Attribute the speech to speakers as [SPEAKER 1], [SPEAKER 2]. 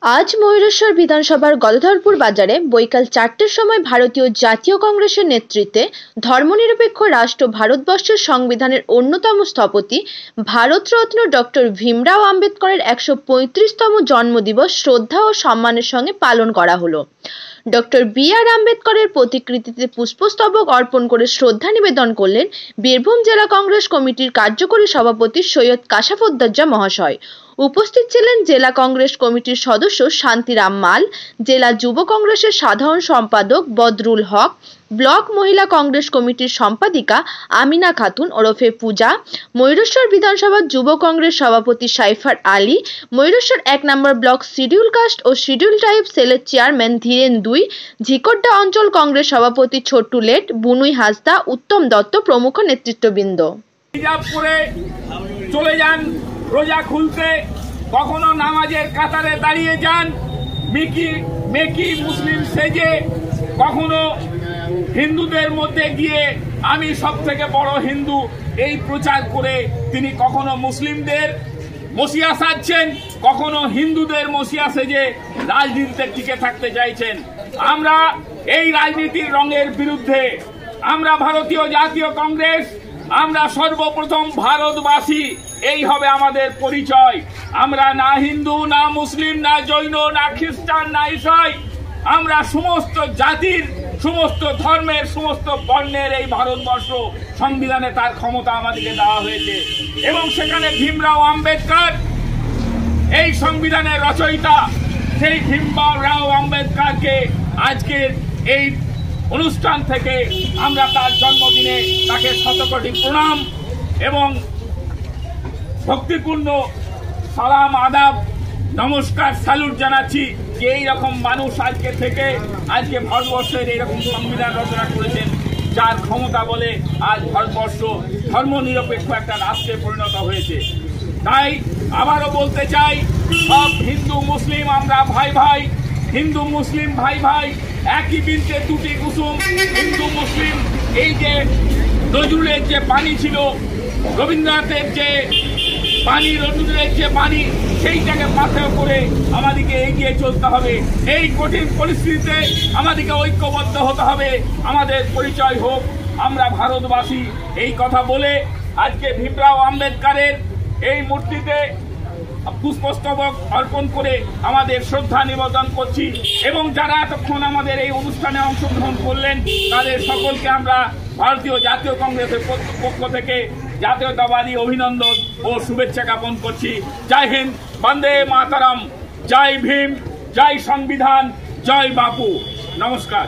[SPEAKER 1] আজ ময়ূরেশ্বর বিধানসভার গদাধরপুর বাজারে বৈকাল 4টের সময় ভারতীয় জাতীয় কংগ্রেসের নেতৃত্বে ধর্মনিরপেক্ষ রাষ্ট্র ভারতবর্ষের সংবিধানের অন্যতম স্থপতি ভারতরত্ন ডক্টর ভীমরাও আম্বেদকরের 135তম জন্মদিবস শ্রদ্ধা ও সম্মানের সঙ্গে পালন করা হলো। Doctor B.R.. আম্বেদকরের প্রতিকৃতিতে পুষ্পস্তবক অর্পণ করে শ্রদ্ধা নিবেদন করলেন বীরভূম জেলা কংগ্রেস কমিটির কার্যকরী সভাপতি সৈয়দ কাশাফুদ্দোজা মহাশয়। উপস্থিত ছিলেন জেলা কংগ্রেস কমিটির সদস্য শান্তিরাম মাল, জেলা যুব কংগ্রেসের সাধারণ সম্পাদক বদরুল হক, ব্লক মহিলা কংগ্রেস কমিটির সম্পাদিকা আমিনা খাতুন ওরফে পূজা, ময়ূরেশ্বর বিধানসভার যুব কংগ্রেস সভাপতি সাইফার আলী, ময়ূরেশ্বর 1 নম্বর ব্লক শিডিউল কাস্ট ও শিডিউল ট্রাইব সেলের চেয়ারম্যান ধীরেন দুই, ঝিকরডা অঞ্চল কংগ্রেস সভাপতি ছোট্টু লেট, বুনুই হাসদা, উত্তম দত্ত প্রমুখ নেতৃত্ববৃন্দ।
[SPEAKER 2] চলে যান রোজা খুলতে, কখনো নামাজের কাতারে দাঁড়িয়ে যান মেকি মুসলিম সেজে, কখনো হিন্দুদের মধ্যে গিয়ে আমি সব থেকে বড় হিন্দু এই প্রচার করে তিনি কখনো মুসলিমদের মসিয়া সাজছেন, কখনো হিন্দুদের মসিয়া সেজে রাজনীতিতে টিকে থাকতে চাইছেন। আমরা এই রাজনীতির রঙের বিরুদ্ধে। আমরা ভারতীয় জাতীয় কংগ্রেস, আমরা সর্বপ্রথম ভারতবাসী, এই হবে আমাদের পরিচয়। আমরা না হিন্দু, না মুসলিম, না জৈন, না খ্রিস্টান, না ঈসাই। আমরা সমস্ত জাতির, সমস্ত ধর্মের, সমস্ত বর্ণের এই ভারতবর্ষ। সংবিধানে তার ক্ষমতা আমাদেরকে দেওয়া হয়েছে এবং সেখানে ভীমরাও আম্বেদকর এই সংবিধানের রচয়িতা। সেই ভীমরাও আম্বেদকরকে আজকের এই অনুষ্ঠান থেকে আমরা তার জন্মদিনে তাকে শতকোটি প্রণাম এবং ভক্তিপূর্ণ সালাম, আদাব, নমস্কার, স্যালুট জানাচ্ছি যে এইরকম মানুষ আজকে থেকে আজকে ভারতবর্ষের এইরকম সংবিধান রচনা করেছেন, যার ক্ষমতা বলে আজ ভারতবর্ষ ধর্মনিরপেক্ষ একটা রাষ্ট্রে পরিণত হয়েছে। তাই আবারও বলতে চাই, সব হিন্দু মুসলিম আমরা ভাই ভাই, হিন্দু মুসলিম ভাই ভাই, একই বৃন্তে দুটি কুসুম। হিন্দু মুসলিম, এই যে নজরুলের যে বাণী ছিল, রবীন্দ্রনাথের যে বাণী, নজরুলের যে বাণী, সেইটাকে পাথেয় করে আমাদেরকে এগিয়ে চলতে হবে। এই কঠিন পরিস্থিতিতে আমাদেরকে ঐক্যবদ্ধ হতে হবে। আমাদের পরিচয় হোক আমরা ভারতবাসী। এই কথা বলে আজকে ভীমরাও আম্বেদকরের এই মূর্তিতে পুষ্পস্তবক অর্পণ করে আমাদের শ্রদ্ধা নিবেদন করছি এবং যারা এতক্ষণ আমাদের এই অনুষ্ঠানে অংশগ্রহণ করলেন তাদের সকলকে আমরা ভারতীয় জাতীয় কংগ্রেসের পক্ষ থেকে জাতীয়তাবাদী অভিনন্দন ও শুভেচ্ছা জ্ঞাপন করছি। জয় হিন্দ, বন্দে মাতরম, জয় ভীম, জয় সংবিধান, জয় বাপু। নমস্কার।